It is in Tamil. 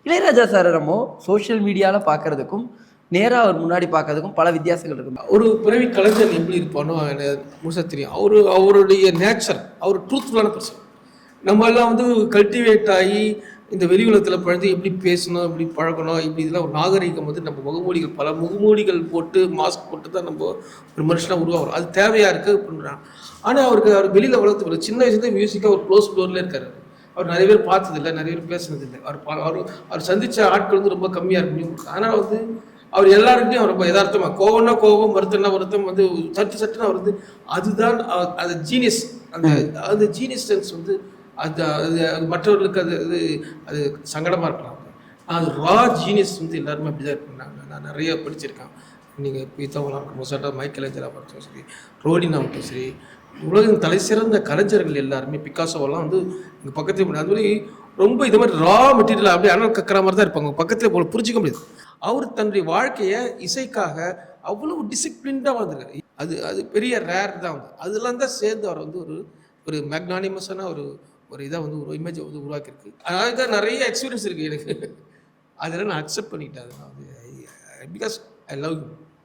இளையராஜா சாரை நம்ம சோஷியல் மீடியாவில் பார்க்கறதுக்கும் நேராக அவர் முன்னாடி பார்க்கறதுக்கும் பல வித்தியாசங்கள் இருக்கும். ஒரு பிறவி கலைஞர் எப்படி இருப்பானோ எனக்கு முழுசாக தெரியும். அவருடைய நேச்சர், அவர் ட்ரூத்ஃபுல்லான பர்சன். நம்ம எல்லாம் வந்து கல்டிவேட் ஆகி இந்த வெளி உலகத்தில் பழந்து எப்படி பேசணும், எப்படி பழகணும், இப்படி இதெல்லாம் ஒரு நாகரிகம் வந்து நம்ம முகமூடிகள் பல முகமூடிகள் போட்டு மாஸ்க் போட்டு தான் நம்ம ஒரு மனுஷனாக உருவாகிறோம். அது தேவையாக இருக்குது பண்ணுறான். ஆனால் அவர் வெளியில் வளர்த்து சின்ன வயசுலேருந்து மியூசிக்காக ஒரு க்ளோஸ் டோர்லேயே இருக்காரு. அவர் நிறைய பேர் பார்த்ததில்லை, நிறைய பேர் பேசுனதில்லை. அவர் சந்தித்த ஆட்கள் வந்து ரொம்ப கம்மியாக இருக்கும். ஆனால் வந்து அவர் எல்லாருக்கிட்டையும் அவர் ரொம்ப யதார்த்தமாக கோவம்னா கோவம், வருத்தம்னா வருத்தம், வந்து சட்டுன்னு அவர் வந்து அதுதான் அது ஜீனியஸ். அந்த ஜீனியஸ் சென்ஸ் வந்து அது மற்றவர்களுக்கு அது சங்கடமாக இருக்கலாம். அது ரா ஜீனியஸ் வந்து எல்லாருமே அப்படி தான் இருப்பாங்க. நான் நிறைய படிச்சிருக்கேன். நீங்கள் பீத்தாவெல்லாம் இருக்கும் மொசாட்டா, மைக்கேல் ஏஞ்சலா பார்த்தோம் சரி, ரோடினாவட்டும் சரி, உலகின் தலை சிறந்த கலைஞர்கள் எல்லாருமே பிக்காசோவெல்லாம் வந்து எங்கள் பக்கத்தில் அது மாதிரி ரொம்ப இது மாதிரி ரா மெட்டீரியல் அப்படியே அனல் கக்கிற மாதிரி தான் இருப்பாங்க. பக்கத்தில் போல புரிஞ்சிக்க முடியாது. அவர் தன்னுடைய வாழ்க்கையை இசைக்காக அவ்வளவு டிசிப்ளின்டாக வாழ்ந்துருக்காரு. அது பெரிய ரேர் தான். வந்து அதெல்லாம் தான் சேர்ந்து அவர் வந்து ஒரு மேக்னானிமஸான ஒரு இதை வந்து ஒரு இமேஜை வந்து உருவாக்கியிருக்கு. அதுதான் நிறைய எக்ஸ்பீரியன்ஸ் இருக்குது எனக்கு. அதெல்லாம் நான் அக்செப்ட் பண்ணிட்டேன். அது நான் வந்து பிகாஸ் ஐ லவ் யூ.